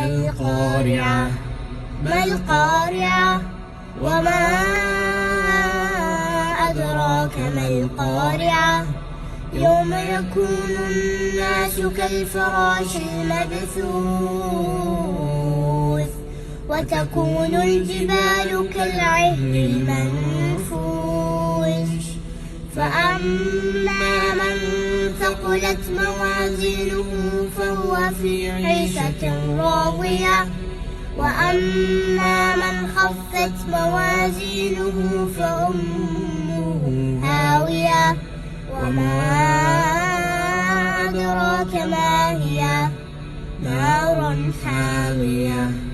القارعة ما القارعة وما أدراك ما القارعة يوم يكون الناس كالفراش المبثوث وتكون الجبال كالعهن المنفوش فأما من ثقلت موازينه فهو في عيشة راضية وأما من خفت موازينه فأمه هاوية وما أدراك ما هي نار حامية.